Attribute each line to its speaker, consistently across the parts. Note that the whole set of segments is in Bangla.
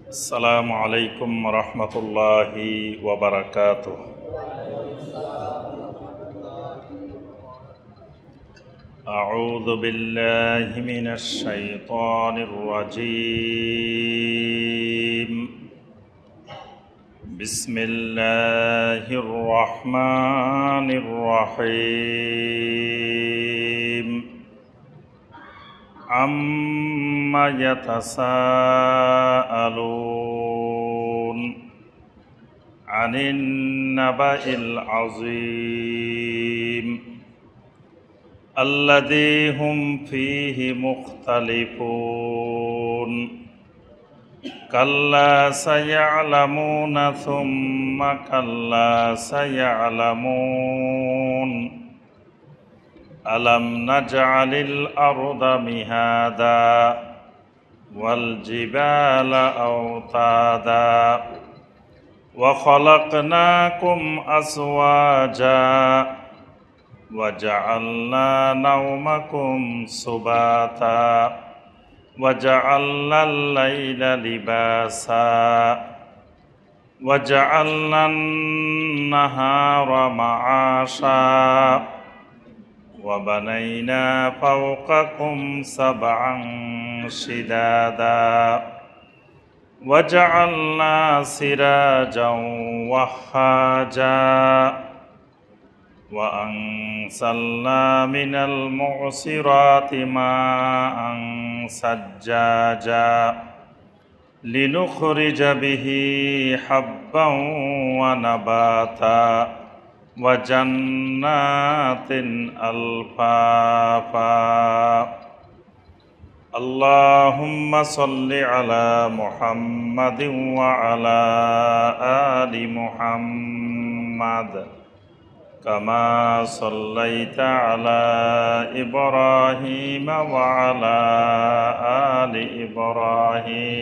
Speaker 1: আসসালামু আলাইকুম রহমতুল্লাহি ওয়া বারাকাতুহু। আউযু বিল্লাহি মিনাশ শাইতানির রাজীম। বিসমিল্লাহির রহমানির রহিম। আম্মা ইয়াতাসাআলুন আনিন নাবাইল আযীম আল্লাযী হুম ফীহি মুখতালিফুন কাল্লা সায়া'লামুনা সুম্মা কাল্লা সায়া'লামুন আলাম নাজআলিল আরদা মিহাদা ওয়াল জিবালা আওতাদা ওয়া খালাকনাকুম আজওয়াজা ওয়া জাআলনা নাওমাকুম সুবাতা ওয়া জাআলনাল লাইলা লিবাসা ওয়া জাআলনান নাহারা মাআশা وبنينا فوقكم سبعا شدادا وجعلنا سراجا وهاجا وأنزلنا من المعصرات ماء ثجاجا لنخرج به حبا ونباتا وجنات ألفافا اللهم صل على محمد وعلى آل محمد كما صليت على إبراهيم وعلى آل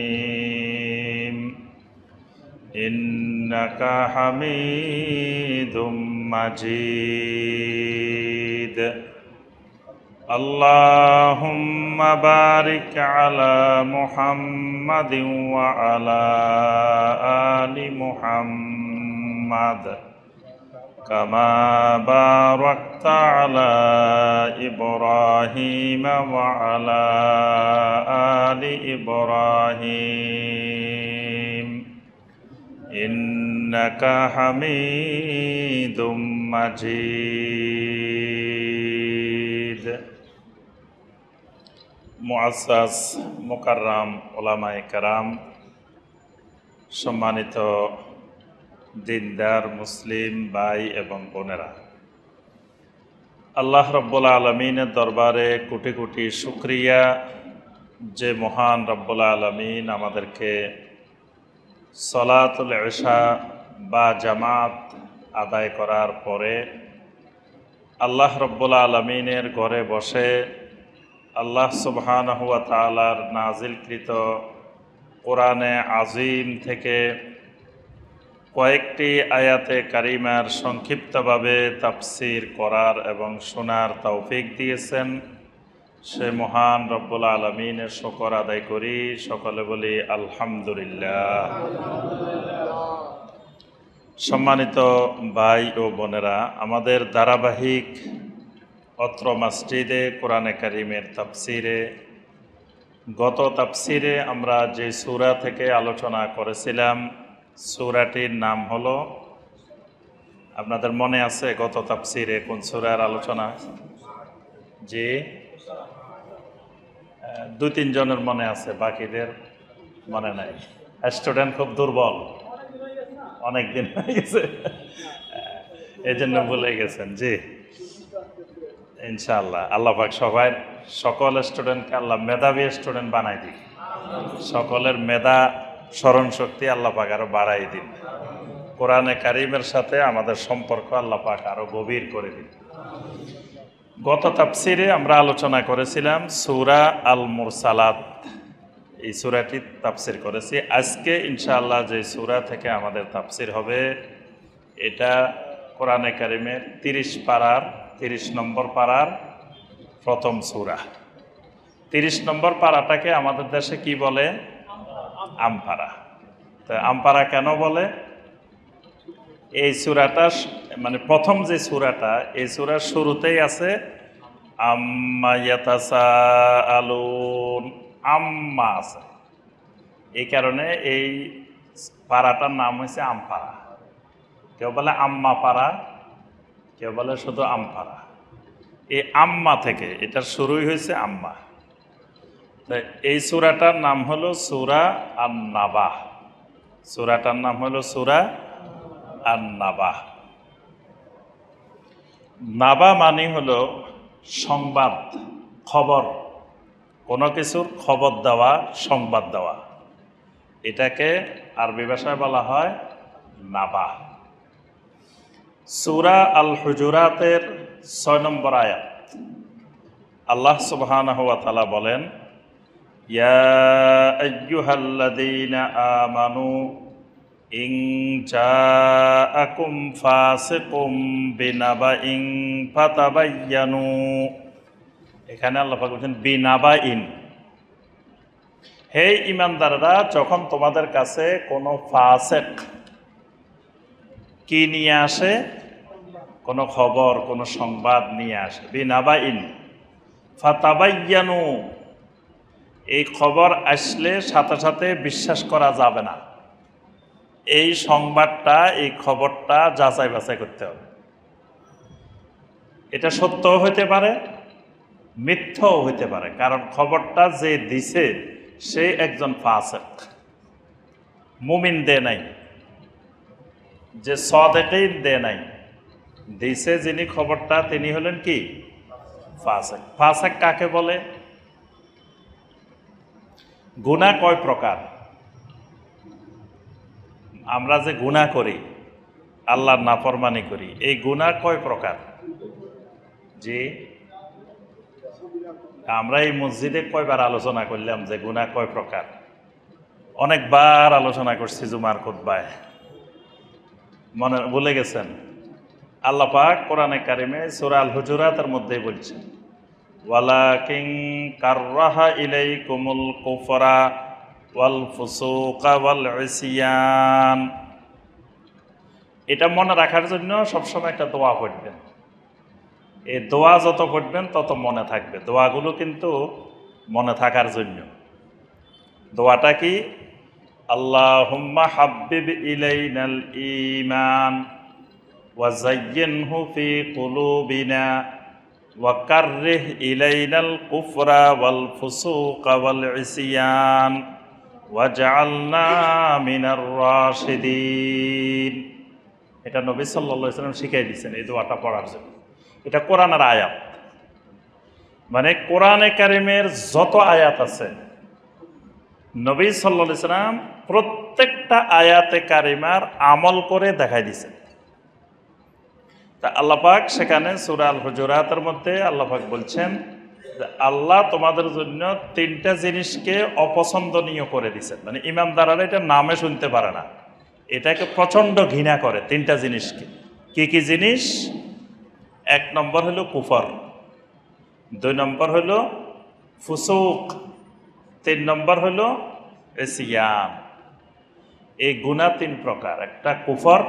Speaker 1: إبراهيم إنك حميد مجيد اللهم بارك على محمد وعلى آل محمد كما باركت على إبراهيم وعلى آل إبراهيم إنك حميد مجيد মুআজ্জাজ মুকাররাম উলামায়ে কেরাম, সম্মানিত দিনদার মুসলিম ভাই এবং বোনেরা, আল্লাহ রব্বুল আলমিনের দরবারে কোটি কোটি শুকরিয়া যে মহান রব্বুল আলমিন আমাদেরকে সলাতুল ইশা বা জামাত আদায় করার পরে আল্লাহ রব্বুল আলমিনের ঘরে বসে আল্লাহ সুবহানাহু ওয়া তাআলার নাজিলকৃত কোরআনে আজিম থেকে কয়েকটি আয়াতে কারিমার সংক্ষিপ্তভাবে তাফসির করার এবং শোনার তৌফিক দিয়েছেন। সে মহান রব্বুল আলমিনের শুকর আদায় করি, সকলে বলি আলহামদুলিল্লাহ। সম্মানিত ভাই ও বোনেরা, আমাদের ধারাবাহিক অত্র মসজিদে কোরআনে কারিমের তাফসিরে, গত তাফসিরে আমরা যে সূরা থেকে আলোচনা করেছিলাম, সূরাটির নাম হলো, আপনাদের মনে আছে গত তাফসিরে কোন সূরার আলোচনা? জি, 2-3 জনের মনে আছে, বাকিদের মনে নাই। স্টুডেন্ট খুব দুর্বল, অনেক দিন হয়ে গেছে, এই জন্য ভুলে গেছেন। জি, ইনশাআল্লাহ আল্লাহ পাক সকল স্টুডেন্টকে আল্লাহ মেধাবী স্টুডেন্ট বানাই দিন, সকলের মেধা স্মরণ শক্তি আল্লাহ পাক আরো বাড়াই দিন, কোরআনে কারিমের সাথে আমাদের সম্পর্ক আল্লাহ পাক আরো গভীর করে দিন। গত তাফসিরে আমরা আলোচনা করেছিলাম সূরা আল মুরসালাত, এই সূরাটি তাফসির করেছি। আজকে ইনশাআল্লাহ যে সূরা থেকে আমাদের তাফসির হবে, এটা কোরআনে কারিমের 30 নম্বর পারার প্রথম সূরা। 30 নম্বর পারাটাকে আমাদের দেশে কি বলে? আমপারা। তো আমপারা কেন বলে? এই সূরাটা মানে প্রথম যে সূরাটা, এই সূরার শুরুতেই আছে আম্মা ইয়াতাসাআলুন, আম্মা আছে। এই কারণে এই পাড়াটার নাম হয়েছে আমপাড়া। কেউ বলে আম্মা পাড়া, কেউ বলে শুধু আমপাড়া। এই আম্মা থেকে এটার শুরুই হয়েছে আম্মা। তাই এই সূরাটার নাম হলো সূরা আন-নাবা। সূরাটার নাম হলো সূরা আন-নাবা। নাবা মানে হলো সংবাদ, খবর, কোনো কিছুর খবর দেওয়া, সংবাদ দেওয়া। এটাকে আরবি ভাষায় বলা হয় নাবা। সূরা আল হুজুরাতের ৬ নম্বর আয়াত আল্লাহ সুবহানাহু ওয়া তাআলা বলেন, ইয়া আইয়ুহাল্লাযীনা আমানু ইন জাআকুম ফাসিকুম বিনাবাইন ফাতাবায়ানু। এখানে আল্লাহ পাক বলেন বিনাবাইন, হে ঈমানদাররা, যখন তোমাদের কাছে কোনো ফাসিক কি নিয়ে আসে, কোনো খবর, কোনো সংবাদ নিয়ে আসে, বিনাবাইন ফাতাবায়ানু, এই খবর আসলে সাথে সাথে বিশ্বাস করা যাবে না। এই সংবাদটা, এই খবরটা যাচাই বাছাই করতে হবে। এটা সত্যও হইতে পারে, মিথ্যাও হইতে পারে, কারণ খবরটা যে দিছে সে একজন ফাসিক, মুমিন দে নাই, যে সাদিকীন দে নাই, দিছে যিনি খবরটা তিনি হলেন কি? ফাসিক। ফাসিক কাকে বলে? গুনাহ কয় প্রকার? আমরা যে গুনাহ করি, আল্লাহর নাফরমানি করি, এই গুনাহ কয় প্রকার? জি, আমরা এই মসজিদে কয়বার আলোচনা করলাম যে গুনাহ কয় প্রকার? অনেকবার আলোচনা করছি জুমার খুতবায়, মনে ভুলে গেছেন? আল্লাহ পাক কোরআনে কারিমে সূরা আল হুজুরাতের মধ্যেই বলছেন, ওয়ালাকিন কাররাহা ইলাইকুমুল কুফরা ওয়াল ফুসুকা ওয়াল ইসয়ান। এটা মনে রাখার জন্য সবসময় একটা দোয়া পড়বেন। এই দোয়া যত পড়বেন তত মনে থাকবে। দোয়াগুলো কিন্তু মনে থাকার জন্য। দোয়াটা কি? আল্লাহুম্মা হাব্বিব ইলাইনাল ঈমান ওয়া যায়্যিনহু ফি কুলুবিনা ওয়া কাররিহ ইলাইনাল কুফরা ওয়াল ফুসুকা ওয়াল ইসয়ান ওয়াজআলনা মিনার রাশিদিন। এটা নবী সাল্লাল্লাহু আলাইহি ওয়াসাল্লাম শিখিয়ে দিয়েছেন এই দোয়াটা পড়ার জন্য। এটা কোরআনের আয়াত, মানে কোরআনে কারিমের যত আয়াত আছে নবী সাল্লাল্লাহু আলাইহি ওয়াসাল্লাম প্রত্যেকটা আয়াতে কারিমার আমল করে দেখাই দিয়েছেন। তা আল্লাহ পাক সেখানে সূরা আল হুজুরাতের মধ্যে আল্লাহ পাক বলছেন যে আল্লাহ তোমাদের জন্য 3টা জিনিসকে অপছন্দনীয় করে দিয়েছেন। মানে ঈমানদাররা এটা নামে শুনতে পারে না, এটাকে প্রচণ্ড ঘৃণা করে। 3টা জিনিসকে কি কি জিনিস? 1 নম্বর হলো কুফর, 2 নম্বর হলো ফুসুক, 3 নম্বর হলো ইসয়ান। এই গুনাহ 3 প্রকার, একটা কুফর,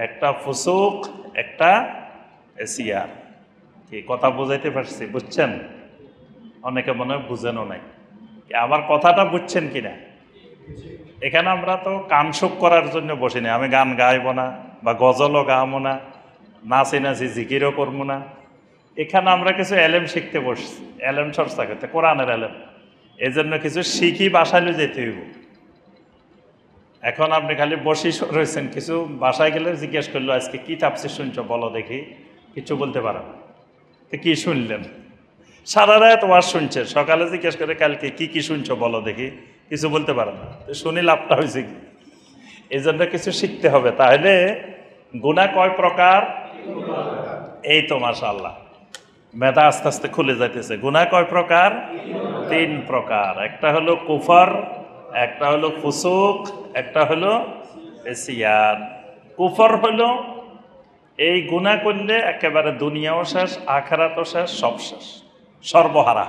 Speaker 1: একটা ফুসুক, একটা ইসয়ান। কি কথা বুঝাইতে পারছি? বুঝছেন? অনেকে মনে হয় বুঝেনও নাই। আমার কথাটা বুঝছেন কিনা? এখানে আমরা তো কান সুখ করার জন্য বসি না। আমি গান গাইব না বা গজলও গাবো না, নাচি নাচি জিকিরও করবো না। এখানে আমরা কিছু এলেম শিখতে বসছি, এলেম চর্চা করতে, কোরআনের এলেম। এই জন্য কিছু শিখি বাসায় যেতে হইব। এখন আপনি খালি বসি রয়েছেন, কিছু বাসায় গেলে জিজ্ঞেস করলো আজকে কি তাফসীর শুনছো বলো দেখি, কিছু বলতে পারে না। তো কি শুনলেন? সারা রাত ওয়াজ শুনছে, সকালে জিজ্ঞেস করে কালকে কি কি শুনছো বলো দেখি, কিছু বলতে পারে না। শুনি লাভটা হয়েছে কি? এই জন্য কিছু শিখতে হবে। তাহলে গুনাহ কয় প্রকার? এই তো মাশাআল্লাহ, মেধা আস্তে আস্তে খুলে যাইতেছে। গুনাহ কয় প্রকার? 3 প্রকার। একটা হলো কুফর, একটা হলো ফুসুক, একটা হলো ইসয়ান। কুফর হলো এই গুনাহ করলে একেবারে দুনিয়াও শেষ, আখিরাতও শেষ, সব শেষ, সর্বহারা।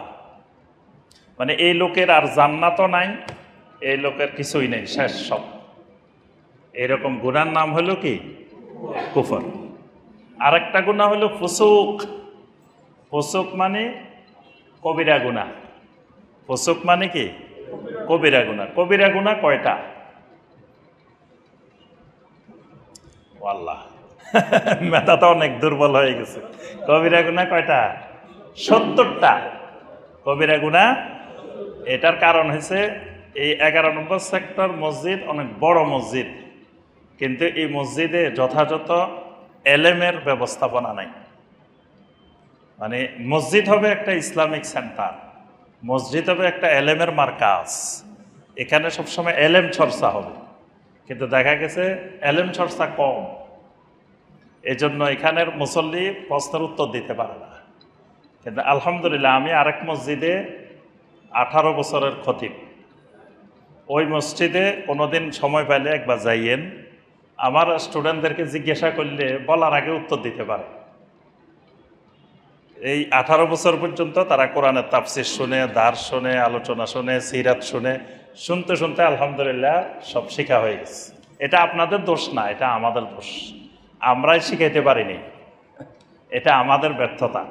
Speaker 1: মানে এই লোকের আর জান্নাতও নাই, এই লোকের কিছুই নেই, শেষ সব। এরকম গুনার নাম হলো কি? কুফর। আরেকটা গুনাহ হলো ফুসুক। ফুসুক মানে কবিরা গুনাহ। ফুসুক মানে কি? কবিরা গুনাহ। কবিরা গুনাহ কয়টা? আল্লাহ, মেধা তো অনেক দুর্বল হয়ে গেছে। কবিরা গুনাহ কয়টা? 70টা কবিরা গুনাহ। এটার কারণ হয়েছে এই 11 নম্বর সেক্টর মসজিদ অনেক বড় মসজিদ, কিন্তু এই মসজিদে যথাযথ এলেমের ব্যবস্থাপনা নাই। মানে মসজিদ হবে একটা ইসলামিক সেন্টার, মসজিদ হবে একটা এলেমের মার্কাজ, এখানে সবসময় এলেম চর্চা হবে, কিন্তু দেখা গেছে এলেম চর্চা কম, এজন্য এখানের মুসল্লি প্রশ্নের উত্তর দিতে পারে না। কিন্তু আলহামদুলিল্লাহ আমি আরেক মসজিদে 18 বছরের খতিব, ওই মসজিদে কোনোদিন সময় পাইলে একবার যাইয়েন, আমার স্টুডেন্টদেরকে জিজ্ঞাসা করলে বলার আগে উত্তর দিতে পারে। এই 18 বছর পর্যন্ত তারা কোরআনের তাফসির শুনে, দার্স শুনে, আলোচনা শুনে, সিরাত শুনে, শুনতে শুনতে আলহামদুলিল্লাহ সব শিখা হয়ে গেছে। এটা আপনাদের দোষ না, এটা আমাদের দোষ, আমরাই শিখাইতে পারিনি, এটা আমাদের ব্যর্থতা।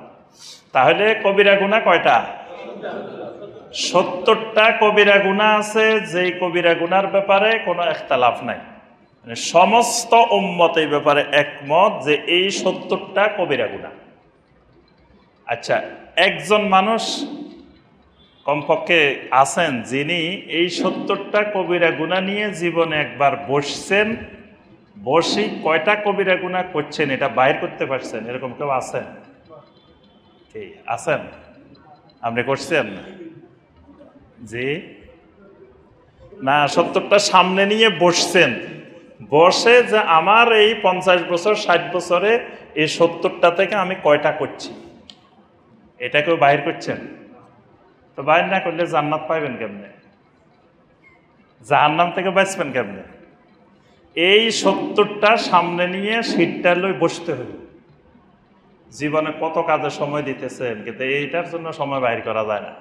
Speaker 1: তাহলে কবিরা গুনাহ কয়টা? 70টা কবিরা গুনাহ আছে, যেই কবিরা গুনার ব্যাপারে কোনো ইখতিলাফ নাই, মানে সমস্ত উম্মত এই ব্যাপারে একমত যে এই 70টা কবিরা গুনাহ। আচ্ছা, একজন মানুষ কমপক্ষে আছেন যিনি এই 70টা কবিরা গুনাহ নিয়ে জীবনে একবার বসছেন, বসি কয়টা কবিরা গুনাহ করছেন এটা বাইর করতে পারছেন, এরকম কেউ আছেন? কি আছেন? আপনি করছেন? জি না, 70টা সামনে নিয়ে বসছেন, বসে যে আমার এই 50 বছর 60 বছরে এই 70টা থেকে আমি কয়টা করছি, এটা কেউ বাহির করছেন? তো বাহির না করলে জান্নাত পাইবেন কেমনে? জাহান্নাম থেকে বাঁচবেন কেমনে? এই 70টা সামনে নিয়ে সিটটা লই বসতে হবে। জীবনে কত কাজে সময় দিতেছেন, কিন্তু এইটার জন্য সময় বাহির করা যায় না,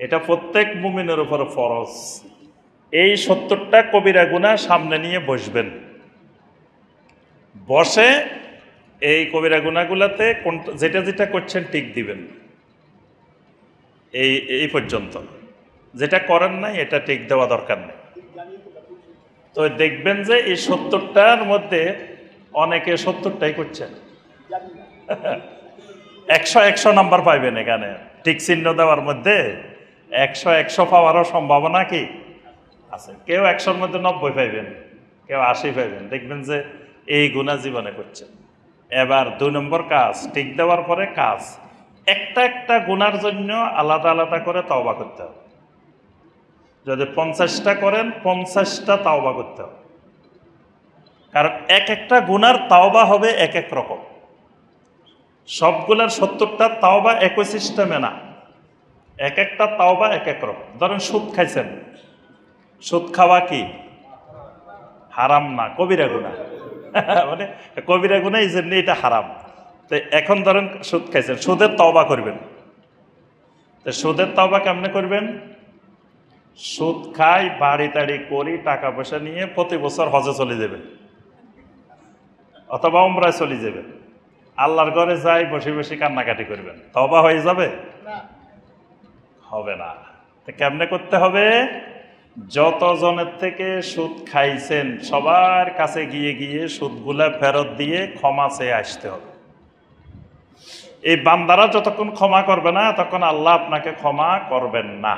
Speaker 1: এটা প্রত্যেক মুমিনের উপর ফরজ। এই 70টা কবিরা গুনাহ সামনে নিয়ে বসবেন, বসে এই কবিরা গুনাহগুলোতে যেটা যেটা করছেন টিক দিবেন, এই পর্যন্ত। যেটা করেন নাই এটা টিক দেওয়া দরকার নেই। তো দেখবেন যে এই 70টার মধ্যে অনেকে 70টাই করছেন। 100 নাম্বার পাইবেন এখানে, টিক চিহ্ন দেওয়ার মধ্যে 100 পাওয়ারও সম্ভাবনা কি আছে। কেউ 100-র মধ্যে 90 পাইবেন, কেউ 80 পাইবেন, দেখবেন যে এই গুনাহ জীবনে করছেন। এবার 2 নম্বর কাজ, টিক দেওয়ার পরে কাজ, একটা একটা গুনার জন্য আলাদা আলাদা করে তওবা করতে হবে। যদি 50টা করেন 50টা তাওবা করতে হবে, কারণ এক একটা গুনার তাওবা হবে এক এক রকম। সবগুলার 70টা তাওবা একই সিস্টেমে না, এক একটা তাওবা এক এক রকম। ধরেন সুদ খাইছেন, সুদ খাওয়া কি হারাম না, কবিরা গুনাহ। মানে কবিরা গুনাহ এই জন্য এটা হারাম। তো এখন ধরেন সুদ খাইছেন, সুদের তওবা করবেন। তো সুদের তওবা কেমনে করবেন? সুদ খাই, বাড়ি তাড়ি করি, টাকা পয়সা নিয়ে প্রতি বছর হজে চলে যাবেন অথবা উমরায় চলে যাবেন, আল্লাহর ঘরে যাই বসে বসে কান্নাকাটি করবেন, তওবা হয়ে যাবে? হবে না। তো কেমনে করতে হবে? যতজনের থেকে সুদ খাইছেন সবার কাছে গিয়ে গিয়ে সুদগুলা ফেরত দিয়ে ক্ষমা চেয়ে আসতে হবে। এই বান্দারা যতক্ষণ ক্ষমা করবে না তখন আল্লাহ আপনাকে ক্ষমা করবেন না।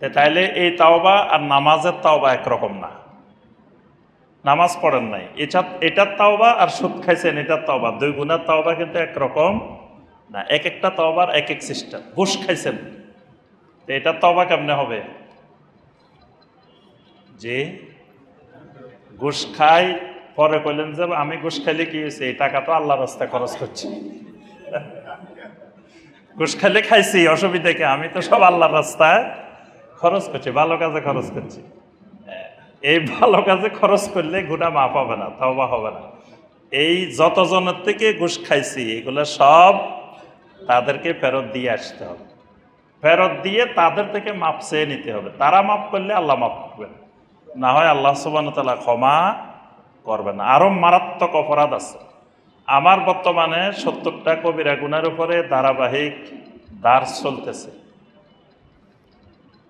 Speaker 1: তাইলে এই তাওবা আর নামাজের তাওবা একরকম না। নামাজ পড়েন নাই, এটার তাওবা আর সুদ খাইছেন এটার তাওবা, 2 গুনার তাওবা কিন্তু একরকম না। এক একটা তাওবার এক এক সিস্টেম। ঘুষ খাইছেন, তো এটার তাওবা কেমনে হবে? যে ঘুষ খাই, পরে কইলেন যে আমি ঘুষ খাইলে কি হয়েছে, এই টাকা তো আল্লাহর রাস্তায় খরচ করছি। ঘুষ খাইলে খাইছি, অসুবিধা কি? আমি তো সব আল্লাহর রাস্তায় খরচ করছি, ভালো কাজে খরচ করছি। এই ভালো কাজে খরচ করলে গুনাহ মাফ হবে না, তওবা হবে না। এই যতজনের থেকে ঘুষ খাইছি এগুলো সব তাদেরকে ফেরত দিয়ে আসতে হবে, ফেরত দিয়ে তাদের থেকে মাপ চেয়ে নিতে হবে। তারা মাফ করলে আল্লাহ মাফ করবেন, না হয় আল্লাহ সুবহানাহু ওয়া তাআলা ক্ষমা করবেন না। আরো মারাত্মক অপরাধ আছে। আমার বর্তমানে 70টা কবিরা গুনার উপরে ধারাবাহিক দার্স চলতেছে।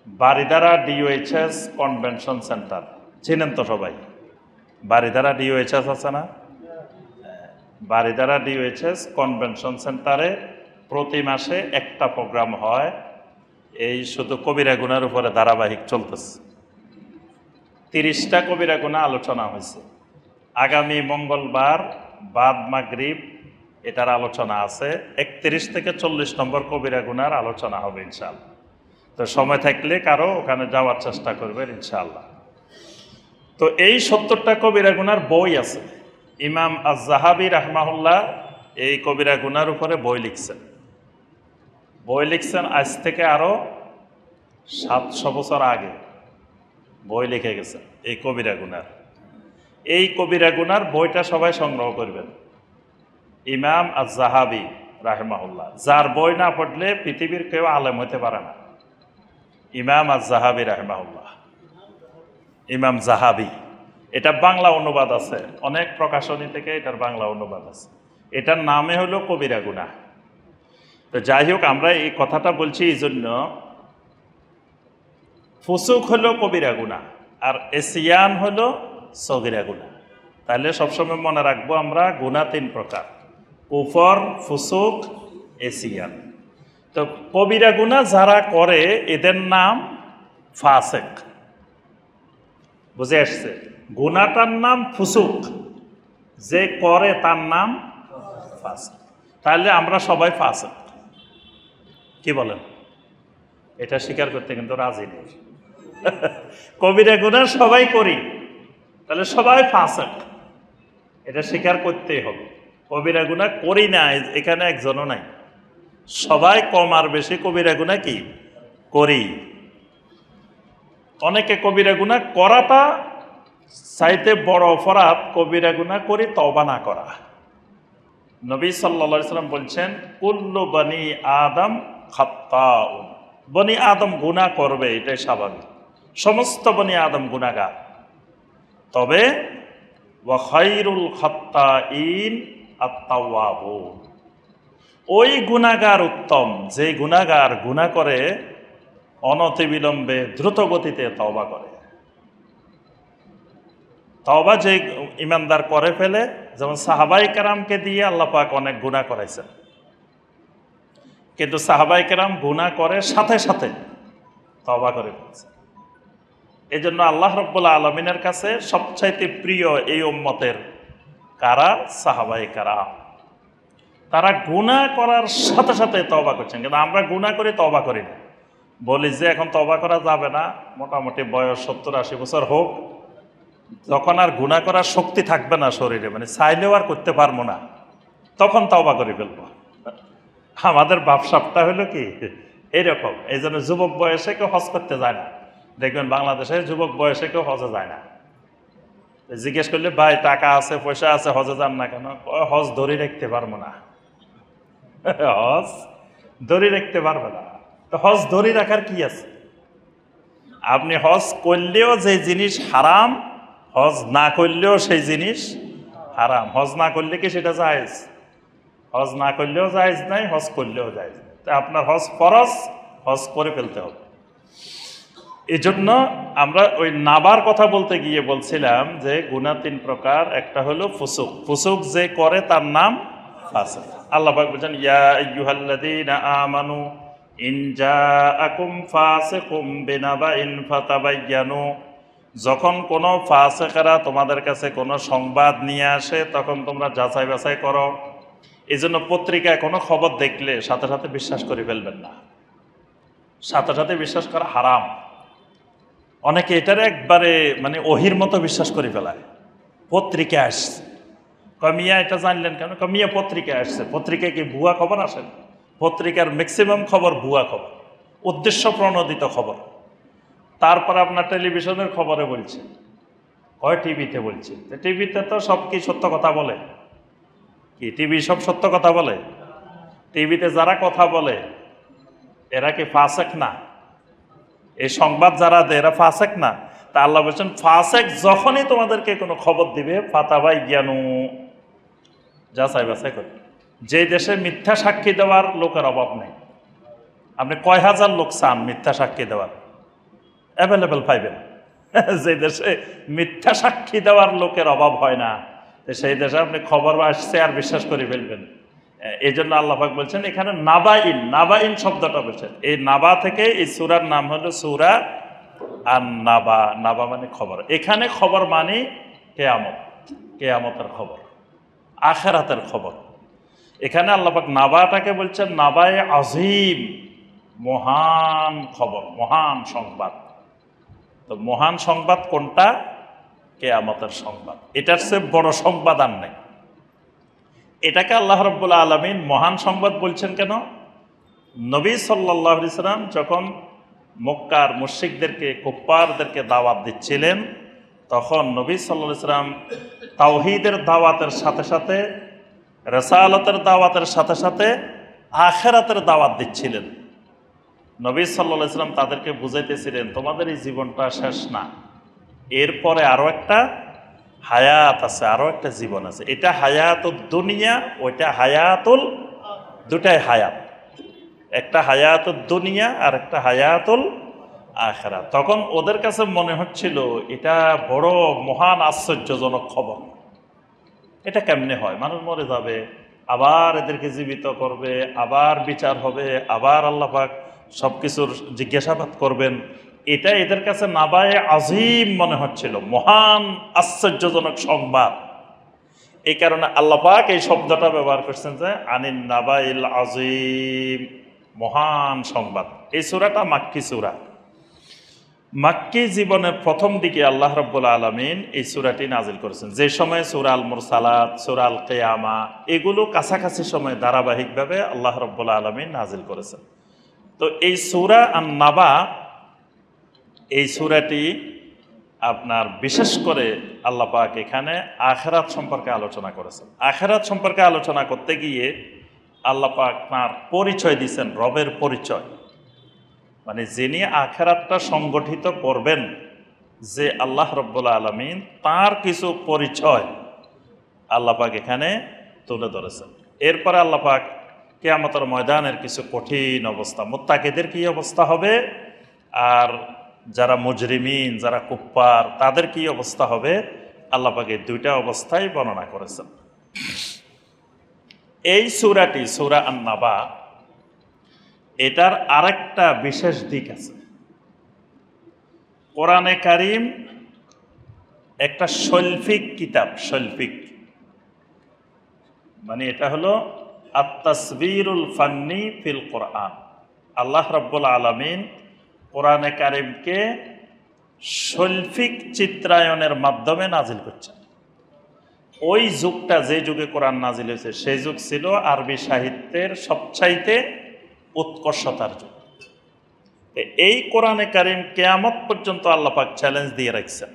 Speaker 1: বারিধারা ডিওএইচএস কনভেনশন সেন্টার, চিনেন তো সবাই? বারিধারা ডিওএইচএস আছে না? বারিধারা ডিওএইচএস কনভেনশন সেন্টারে প্রতি মাসে একটা প্রোগ্রাম হয়, এই শুধু কবিরা গুনার উপরে ধারাবাহিক চলতেছে। 30টা কবিরা গুনাহ আলোচনা হয়েছে। আগামী মঙ্গলবার বাদ মাগরিব এটার আলোচনা আছে। 31 থেকে 40 নম্বর কবিরা গুনার আলোচনা হবে ইনশাআল্লাহ। তো সময় থাকলে কারো ওখানে যাওয়ার চেষ্টা করবেন ইনশাআল্লাহ। তো এই 70টা কবিরা গুনার বই আছে। ইমাম আয-যাহাবী রাহমাহুল্লাহ এই কবিরা গুনার উপরে বই লিখছেন আজ থেকে আরো 700 বছর আগে বই লিখে গেছেন এই কবিরা গুনার। এই কবিরা গুনার বইটা সবাই সংগ্রহ করবেন। ইমাম আয-যাহাবী রাহমাহুল্লাহ, যার বই না পড়লে পৃথিবীর কেউ আলেম হতে পারে না। ইমাম আয-যাহাবী রাহমাহুল্লাহ, ইমাম যাহাবী, এটা বাংলা অনুবাদ আছে, অনেক প্রকাশনী থেকে এটার বাংলা অনুবাদ আছে। এটার নামে হলো কবিরা গুনাহ। তো যাই হোক, আমরা এই কথাটা বলছি এই জন্য, ফুসুক হলো কবিরা গুনাহ আর ইসিয়ান হলো সগীরা গুনাহ। তাহলে সবসময় মনে রাখবো আমরা গুনাহ 3 প্রকার: কুফর, ফুসুক, ইসিয়ান। তো কবিরা গুনাহ যারা করে এদের নাম ফাসিক। বুঝে আসছে? গুনাহটার নাম ফুসুক, যে করে তার নাম ফাসিক। তাহলে আমরা সবাই ফাসিক, কি বলেন? এটা স্বীকার করতে কিন্তু রাজি নেই। কবিরা গুনাহ সবাই করি, তাহলে সবাই ফাসিক, এটা স্বীকার করতেই হবে। কবিরা গুনাহ করি না এখানে একজনও নাই, সবাই কম আর বেশি কবিরা গুনাহ কি করি। অনেকে কবিরা গুনাহ করাটা চাইতে বড় অপরাধ কবিরা গুনাহ করি তওবা না করা। নবী সাল্লাল্লাহু আলাইহি সাল্লাম বলছেন, কুল্লু বনি আদম খাত্তাউন। বনি আদম গুনাহ করবে, এটাই স্বাভাবিক। সমস্ত বনি আদম গুনাহগার, তবে ওয়া খায়রুল খাত্তাইন আত-তাওয়াবুন। ওই গুনাহগার উত্তম যে গুনাহগার গুনাহ করে অনতিবিলম্বে দ্রুত গতিতে তওবা করে। তওবা যে ইমানদার করে ফেলে, যেমন সাহাবায়ে কেরামকে দিয়ে আল্লাহ পাক অনেক গুনাহ করাইছেন, কিন্তু সাহাবায়ে কেরাম গুনাহ করে সাথে সাথে তওবা করে ফেলছে। এই জন্য আল্লাহ রাব্বুল আলামিনের কাছে সবচাইতে প্রিয় এই উম্মতের কারা? সাহাবায়ে কেরাম। তারা গুনাহ করার সাথে সাথে তওবা করছেন, কিন্তু আমরা গুনাহ করে তওবা করি না। বলি যে এখন তওবা করা যাবে না, মোটামুটি বয়স 70-80 বছর হোক, যখন আর গুনাহ করার শক্তি থাকবে না শরীরে, মানে চাইলেও আর করতে পারবো না, তখন তওবা করে ফেলবো। আমাদের ভাবসাবটা হলো কি এইরকম। এই জন্য যুবক বয়সে কেউ হজ করতে যায় না। দেখবেন বাংলাদেশে যুবক বয়সে কেউ হজে যায় না। জিজ্ঞেস করলে, ভাই টাকা আছে পয়সা আছে হজে যান না কেন? হজ ধরে রাখতে পারবো না। হজ ধরে রাখতে পারবে না। তো হজ ধরে রাখার কি আছে? আপনি হজ করলেও যে জিনিস হারাম, হজ না করলেও সেই জিনিস হারাম। হজ না করলে কি সেটা জায়েজ? হজ না করলেও জায়েজ নাই, হজ করলেও জায়েজ নাই। তো আপনার হজ ফরজ, হজ করে ফেলতে হবে। এই জন্য আমরা ওই নাবার কথা বলতে গিয়ে বলছিলাম যে গুনাহ 3 প্রকার। একটা হলো ফুসুক। ফুসুক যে করে তার নাম ফাসিক। আল্লাহ পাক বলেন, ইয়া আইয়ুহাল্লাযীনা আমানু ইন জাআকুম ফাসিকুম বিনাবাইন ফাতাবায়ানু। যখন কোনো ফাসিকরা তোমাদের কাছে কোনো সংবাদ নিয়ে আসে, তখন তোমরা যাচাই বাছাই করো। এই জন্য পত্রিকায় কোনো খবর দেখলে সাথে সাথে বিশ্বাস করে ফেলবেন না। সাথে সাথে বিশ্বাস করা হারাম। অনেকে এটার একবারে মানে ওহির মতো বিশ্বাস করে ফেলায়। পত্রিকা আসছে, কমিয়া এটা জানলেন কেন? কমিয়া পত্রিকায় আসছে। পত্রিকায় কি ভুয়া খবর আসে? পত্রিকার ম্যাক্সিমাম খবর ভুয়া খবর, উদ্দেশ্য প্রণোদিত খবর। তারপর আপনার টেলিভিশনের খবরে বলছে, হয় টিভিতে বলছে। টিভিতে তো সব কি সত্য কথা বলে? কি টিভি সব সত্য কথা বলে? টিভিতে যারা কথা বলে এরা কি ফাসিক না? এই সংবাদ যারা দেয় এরা ফাসিক না? তা আল্লাহ বলছেন ফাসেক যখনই তোমাদেরকে কোনো খবর দিবে ফাতাবাই জ্ঞানু, যাচাই বাছাই করে। যে দেশে মিথ্যা সাক্ষী দেওয়ার লোকের অভাব নেই, আপনি কয় হাজার লোক চান মিথ্যা সাক্ষী দেওয়ার, অ্যাভেলেবেল পাইবেন। যে দেশে মিথ্যা সাক্ষী দেওয়ার লোকের অভাব হয় না, সেই দেশে আপনি খবর আসছে আর বিশ্বাস করে ফেলবেন। এই জন্য আল্লাহ পাক বলছেন এখানে নাবাইন, নাবাইন শব্দটা বলছেন। এই নাবা থেকে এই সূরার নাম হলো সূরা আন-নাবা। নাবা মানে খবর। এখানে খবর মানে কিয়ামত, কিয়ামতের খবর, আখিরাতের খবর। এখানে আল্লাহ পাক নাবাটাকে বলছেন নাবায়ে আজিম, মহান খবর, মহান সংবাদ। তো মহান সংবাদ কোনটা? কিয়ামতের সংবাদ। এটার চেয়ে বড় সংবাদ আর নেই। এটাকে আল্লাহ রাব্বুল আলামিন মহান সংবাদ বলছেন কেন? নবী সাল্লাল্লাহু আলাইহি সাল্লাম যখন মক্কার মুশরিকদেরকে, কুফফারদেরকে দাওয়াত দিচ্ছিলেন, তখন নবী সাল্লাল্লাহু আলাইহি সাল্লাম তাওহীদের দাওয়াতের সাথে সাথে, রিসালাতের দাওয়াতের সাথে সাথে আখিরাতের দাওয়াত দিচ্ছিলেন। নবী সাল্লাল্লাহু আলাইহি সাল্লাম তাদেরকে বুঝাইতেছিলেন তোমাদের এই জীবনটা শেষ না, এরপরে আরো একটা হায়াত আছে, আরো একটা জীবন আছে। এটা হায়াতুদ দুনিয়া, ওইটা হায়াতুল, দুটাই হায়াত, একটা হায়াতুদ দুনিয়া আর একটা হায়াতুল আখিরাত। তখন ওদের কাছে মনে হচ্ছিল এটা বড় মহান আশ্চর্যজনক খবর। এটা কেমনে হয়? মানুষ মরে যাবে, আবার এদেরকে জীবিত করবে, আবার বিচার হবে, আবার আল্লাহ পাক সবকিছুর জিজ্ঞাসাবাদ করবেন। এটা এদের কাছে নাবায়ে আজিম মনে হচ্ছিল, মহান আশ্চর্যজনক সংবাদ। এই কারণে আল্লাহ পাক এই শব্দটা ব্যবহার করছেন যে আনিন নাবাইল আজিম, মহান সংবাদ। এই সূরাটা মাক্কি সূরা। মাক্কি জীবনের প্রথম দিকে আল্লাহ রাব্বুল আলামিন এই সূরাটি নাজিল করেছেন। যে সময় সূরা আল মুরসালাত, সূরা আল কিয়ামা এগুলো কাছাকাছি সময় ধারাবাহিকভাবে আল্লাহ রাব্বুল আলামিন নাজিল করেছেন। তো এই সূরা আন-নাবা, এই সূরাটি আপনার বিশেষ করে আল্লাহ পাক এখানে আখিরাত সম্পর্কে আলোচনা করেছেন। আখিরাত সম্পর্কে আলোচনা করতে গিয়ে আল্লাহ পাক তাঁর পরিচয় দিয়েছেন, রবের পরিচয়। মানে যিনি আখিরাতটা সংগঠিত করবেন, যে আল্লাহ রাব্বুল আলামিন, তার কিছু পরিচয় আল্লাহ পাক এখানে তুলে ধরেছেন। এরপরে আল্লাহ পাক কিয়ামতের ময়দানের কিছু কঠিন অবস্থা, মুত্তাকিদের কি অবস্থা হবে, আর যারা মুজরিমিন, যারা কুফফার, তাদের কি অবস্থা হবে, আল্লাহ পাক এই দুইটা অবস্থাই বর্ণনা করেছেন। এই সূরাটি, সূরা আন-নাবা, এটার আরেকটা বিশেষ দিক আছে। কোরআনে কারীম একটা শৈল্পিক কিতাব, শৈল্পিক মানে এটা হলো আত-তাসবিরুল ফান্নি ফিল কোরআন। আল্লাহ রাব্বুল আলামিন কোরআনে কারীমকে শৈল্পিক চিত্রায়নের মাধ্যমে নাজিল করছেন। ওই যুগটা, যে যুগে কোরআন নাজিল হয়েছে, সেই যুগ ছিল আরবি সাহিত্যের সবচাইতে উৎকর্ষতার যুগ। এই কোরআনে কারীম কিয়ামত পর্যন্ত আল্লাহ পাক চ্যালেঞ্জ দিয়ে রাখছেন,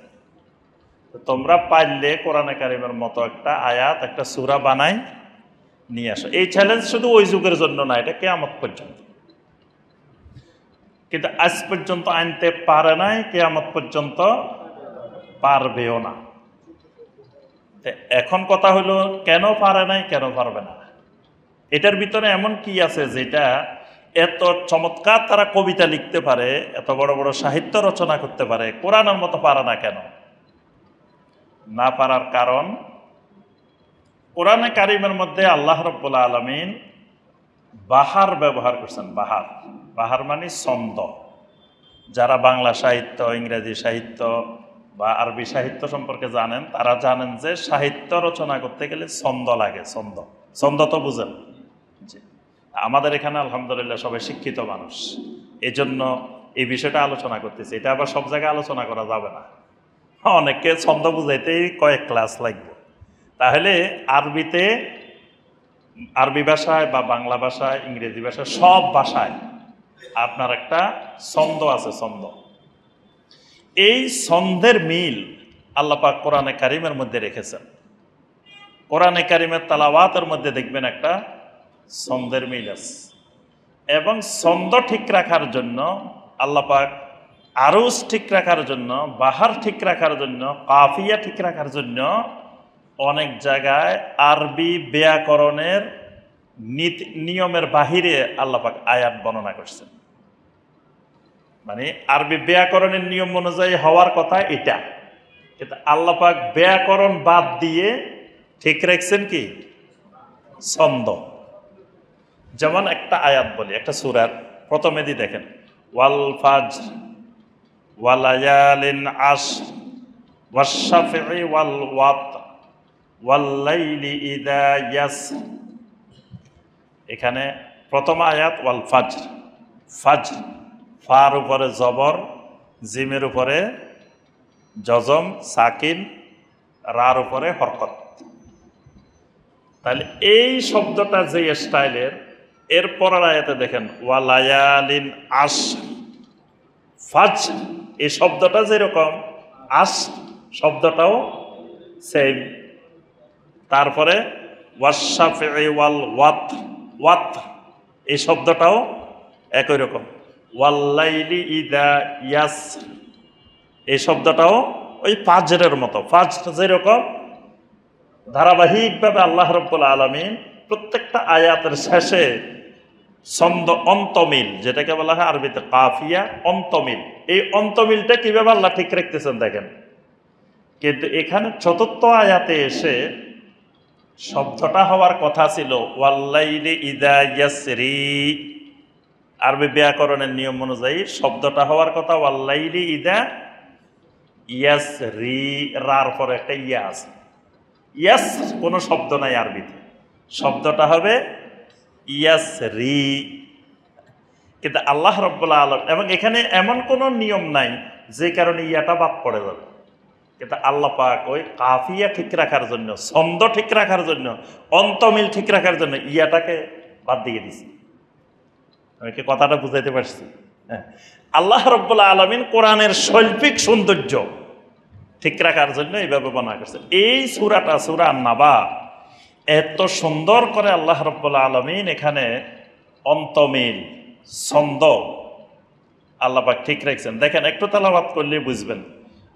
Speaker 1: তোমরা পারলে কোরআনে কারীমের মতো একটা আয়াত, একটা সূরা বানাই নিয়ে আসো। এই চ্যালেঞ্জ শুধু ওই যুগের জন্য না, এটা কিয়ামত পর্যন্ত। কিন্তু আজ পর্যন্ত আনতে পারে নাই, কিয়ামত পর্যন্ত পারবেও না। এখন কথা হলো কেন পারে নাই, কেন পারবে না? এটার ভিতরে এমন কি আছে যেটা এত চমৎকার তারা কবিতা লিখতে পারে, এত বড় বড় সাহিত্য রচনা করতে পারে, কোরআনের মতো পারে না কেন? না পারার কারণ, কোরআনে কারীমের মধ্যে আল্লাহ রাব্বুল আলামিন বাহার ব্যবহার করছেন। বাহার, বাহার মানে ছন্দ। যারা বাংলা সাহিত্য, ইংরেজি সাহিত্য বা আরবি সাহিত্য সম্পর্কে জানেন, তারা জানেন যে সাহিত্য রচনা করতে গেলে ছন্দ লাগে। ছন্দ, ছন্দ তো বুঝেন। আমাদের এখানে আলহামদুলিল্লাহ সবাই শিক্ষিত মানুষ, এই জন্য এই বিষয়টা আলোচনা করতেছে। এটা আবার সব জায়গায় আলোচনা করা যাবে না, অনেককে ছন্দ বুঝাইতেই কয়েক ক্লাস লাগবে। তাহলে আরবিতে, আরবি ভাষায় বা বাংলা ভাষায়, ইংরেজি ভাষায়, সব ভাষায় আপনার একটা ছন্দ আছে, ছন্দ। এই ছন্দের মিল আল্লাহ পাক কোরআনে কারীমের মধ্যে রেখেছেন। কোরআনে কারীমের তেলাওয়াতের মধ্যে দেখবেন একটা ছন্দের মিল আছে। এবং ছন্দ ঠিক রাখার জন্য আল্লাহ পাক আরুজ ঠিক রাখার জন্য, বাহার ঠিক রাখার জন্য, কাফিয়া ঠিক রাখার জন্য অনেক জায়গায় আরবি ব্যাকরণের নিয়মের বাহিরে আল্লাহ পাক আয়াত বর্ণনা করছেন। মানে আরবি ব্যাকরণের নিয়ম অনুযায়ী হওয়ার কথা এটা, কিন্তু আল্লাহ পাক ব্যাকরণ বাদ দিয়ে ঠিক রাখছেন কি ছন্দ। যেমন একটা আয়াত বলি, একটা সূরার প্রথমে দিয়ে দেখেন, ওয়াল ফাজর ওয়ালায়ালিন আশর ওয়াশ-শাফঈ ওয়াল ওয়াতর ওয়াল লাইলি ইযা ইয়াসর। এখানে প্রথম আয়াত ওয়াল ফাজর, ফাজর, ফার উপরে জবর, জিমের উপরে জজম সাকিন, রার উপরে হরকত। তাহলে এই শব্দটা যে স্টাইলের, এর পরের আয়াতে দেখেন ওয়ালায়ালিন আশর, ফাজর এই শব্দটা যেরকম, আশ শব্দটাও সেম। তারপরে ওয়াশ-শাফঈ ওয়াল ওয়াতর, ওয়াতর এই শব্দটাও একই রকম। ওয়াল লাইলি ইযা ইয়াসর এই শব্দটাও ওই ফাজরের মতো, ফাজর যেরকম ধারাবাহিকভাবে আল্লাহ রাব্বুল আলামিন প্রত্যেকটা আয়াতের শেষে ছন্দ অন্তমিল, যেটাকে বলা হয় আরবিতে কাফিয়া, অন্তমিল। এই অন্তমিলটা কিভাবে আল্লাহ ঠিক রাখতেছেন দেখেন। কিন্তু এখানে চতুর্থ আয়াতে এসে শব্দটা হওয়ার কথা ছিল ওয়াল্লাইলি ইযা ইয়াসরি, আরবি ব্যাকরণের নিয়ম অনুযায়ী শব্দটা হওয়ার কথা ওয়াল্লাইলি ইযা ইয়াসরি, রার পরে একটা ইয়া আছে। ইয়াস কোনো শব্দ নাই আরবিতে, শব্দটা হবে ইয়াসরি। কিন্তু আল্লাহ রাব্বুল আলামিন, এবং এখানে এমন কোনো নিয়ম নাই যে কারণে ইয়াটা বাদ পড়ে যাবে, কিন্তু আল্লাহ পাক ওই কাফিয়া ঠিক রাখার জন্য, ছন্দ ঠিক রাখার জন্য, অন্তমিল ঠিক রাখার জন্য ইয়াটাকে বাদ দিয়ে দিছি। আমি কি কথাটা বুঝাইতে পারছি? হ্যাঁ, আল্লাহ রাব্বুল আলামিন কোরআনের শৈল্পিক সৌন্দর্য ঠিক রাখার জন্য এইভাবে বর্ণনা করছে। এই সূরাটা, সূরা আন-নাবা, এত সুন্দর করে আল্লাহ রাব্বুল আলামিন এখানে অন্তমিল ছন্দ আল্লাহ পাক ঠিক রাখছেন। দেখেন, একটু তেলাওয়াত করলে বুঝবেন।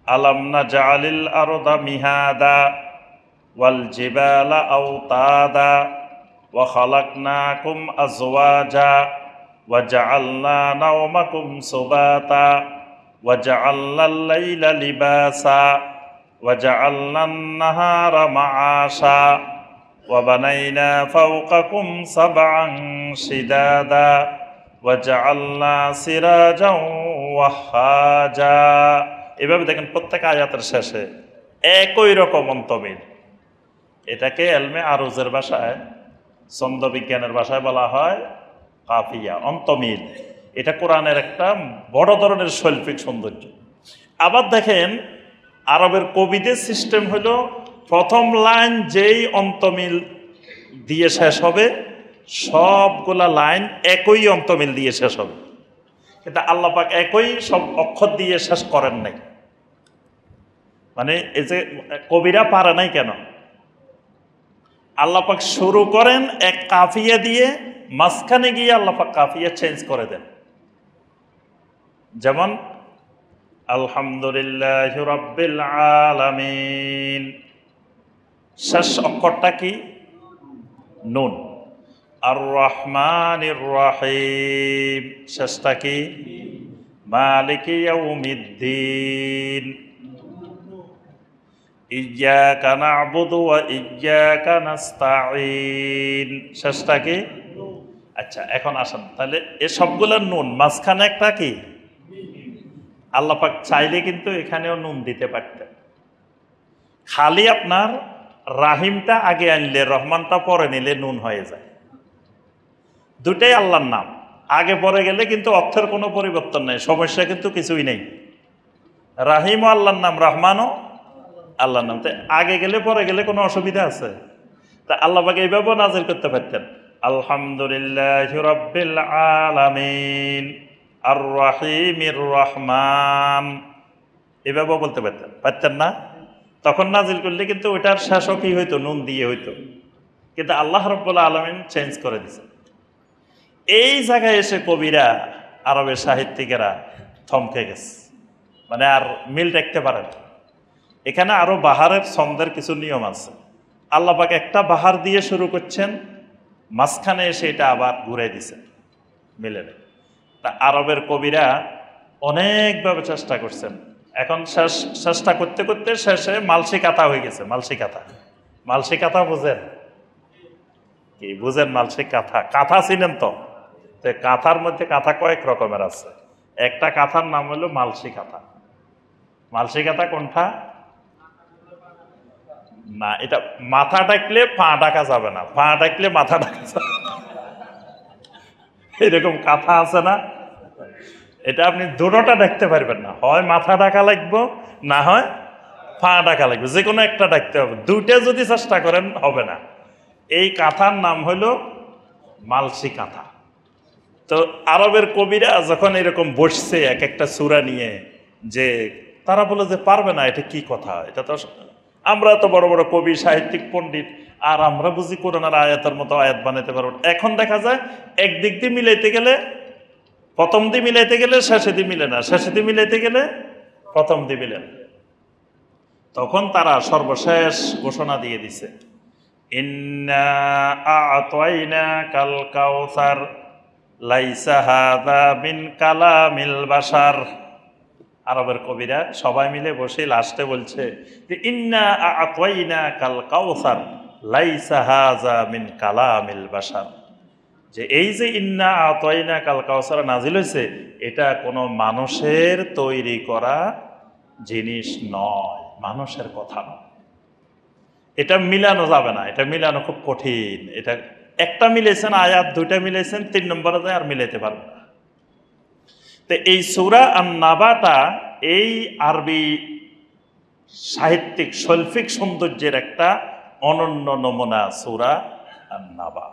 Speaker 1: আলাম নাজআলিল আরদা মিহাদা ওয়াল জিবালা আওতাদা ওয়া খালাকনাকুম আজওয়াজা ওয়া জাআলনা নাওমাকুম সুবাতা ওয়া জাআলনাল লাইলা লিবাসা ওয়া জাআলনান নাহারা মাআশা ওয়া বানাইনা ফাওকাকুম সাবআন শিদাদা ওয়া জাআলনা সিরাজাও ওয়াহাজা। এভাবে দেখেন প্রত্যেক আয়াতের শেষে একই রকম অন্তমিল। এটাকে এলমে আরুজের ভাষায়, ছন্দ বিজ্ঞানের ভাষায় বলা হয় কাফিয়া, অন্তমিল। এটা কোরআনের একটা বড় ধরনের শৈল্পিক সৌন্দর্য। আবার দেখেন, আরবের কবিদের সিস্টেম হলো প্রথম লাইন যেই অন্তমিল দিয়ে শেষ হবে, সবগুলা লাইন একই অন্তমিল দিয়ে শেষ হবে। কিন্তু আল্লাহ পাক একই সব অক্ষর দিয়ে শেষ করেন নাই। মানে এই যে কবিরা পারে নাই কেন, আল্লাহ পাক শুরু করেন এক কাফিয়া দিয়ে, মাঝখানে গিয়ে আল্লাহ পাক কাফিয়া চেঞ্জ করে দেন। যেমন আলহামদুলিল্লাহি রাব্বিল আলামিন, শেষ অক্ষরটা কি? নুন। আর রহমানির রহিম, শেষটা কি? মালিকি ইয়াউমিদ্দিন। ইয়্যাকা না'বুদু ওয়া ইয়্যাকা নাস্তাঈন, শেষটা কি? আচ্ছা, এখন আসেন তাহলে এ সবগুলোর নুন, মাঝখানে একটা কি? আল্লাহ পাক চাইলে কিন্তু এখানেও নুন দিতে পারতেন। খালি আপনার রাহিমটা আগে আনলে, রহমানটা পরে নিলে নুন হয়ে যায়। দুটাই আল্লাহর নাম, আগে পরে গেলে কিন্তু অর্থের কোনো পরিবর্তন নেই, সমস্যা কিন্তু কিছুই নেই। রাহিমও আল্লাহর নাম, রহমানও আল্লাহর নাম। তাই আগে গেলে পরে গেলে কোনো অসুবিধা আছে? তা আল্লাহ পাক এইভাবেও নাজিল করতে পারতেন, আলহামদুলিল্লাহি রাব্বিল আলামিন আর রহিমির রহমান, এভাবেও বলতে পারতেন, পারতেন না? তখন নাজিল করলে কিন্তু ওইটার শেষও কি হইতো? নুন দিয়ে হইতো। কিন্তু আল্লাহ রাব্বুল আলামিন চেঞ্জ করে দিয়েছে। এই জায়গায় এসে কবিরা, আরবের সাহিত্যিকেরা থমকে গেছে। মানে আর মিল রাখতে পারেন। এখানে আরো বাহারের ছন্দের কিছু নিয়ম আছে। আল্লাহ পাক একটা বাহার দিয়ে শুরু করছেন, মাঝখানে এসে এটা আবার ঘুরে দিছেন, মিলে নেই। তা আরবের কবিরা অনেকভাবে চেষ্টা করছেন, এখন চেষ্টা করতে করতে শেষে মালসি কাথা হয়ে গেছে। মালসি কাথা, মালসি কাথা বুঝেন কি? বুঝেন মালসি কাথা? কাঁথা চিনেন তো? কাঁথার মধ্যে কাঁথা কয়েক রকমের আছে। একটা কাঁথার নাম হলো মালসি কাঁথা। মালসি কাঁথা কোনটা? না, এটা মাথা ডাকলে পা ডাকা যাবে না, পা ডাকলে মাথা ডাকা যাবে না, এরকম কাঁথা আছে না? এটা আপনি দুটোটা ডাকতে পারবেন না, হয় মাথা ডাকা লাগবে, না হয় পা ডাকা লাগবে, যে কোনো একটা ডাকতে হবে। দুইটা যদি চেষ্টা করেন হবে না। এই কাঁথার নাম হলো মালসি কাঁথা। তো আরবের কবিরা যখন এরকম বসছে এক একটা সূরা নিয়ে, যে তারা বলে যে পারবে না, এটা কি কথা? এটা তো আমরা তো বড় বড় কবি, সাহিত্যিক, পণ্ডিত, আর আমরা বুঝি কোরআনের আয়াতের মতো আয়াত বানাইতে পারবো। এখন দেখা যায় একদিক দিয়ে মিলাইতে গেলে, প্রথম দিয়ে মিলাইতে গেলে শেষে দিয়ে মিলে না, শেষে দিয়ে মিলাইতে গেলে প্রথম দিয়ে মিলে না। তখন তারা সর্বশেষ ঘোষণা দিয়ে দিছে, ইন্না আ'তাইনাকাল কাউসার লাইসা হাযা মিন কালামিল বাশার। আরবের কবিরা সবাই মিলে বসে লাস্টে বলছে যে ইন্না আ'তাইনাকাল কাউসার লাইসা হাযা মিন কালামিল বাশার, যে এই যে ইন্না আ'তাইনাকাল কাউসার নাজিল হয়েছে, এটা কোনো মানুষের তৈরি করা জিনিস নয়, মানুষের কথা নয়। এটা মিলানো যাবে না, এটা মিলানো খুব কঠিন। এটা একটা মিলেছেন আয়াত, দুইটা মিলেছেন, 3 নম্বরে যায় আর মিলাইতে পারবে না। তো এই সূরা আন-নাবাটা এই আরবি সাহিত্যিক শৈল্পিক সৌন্দর্যের একটা অনন্য নমুনা। সূরা আন-নাবা।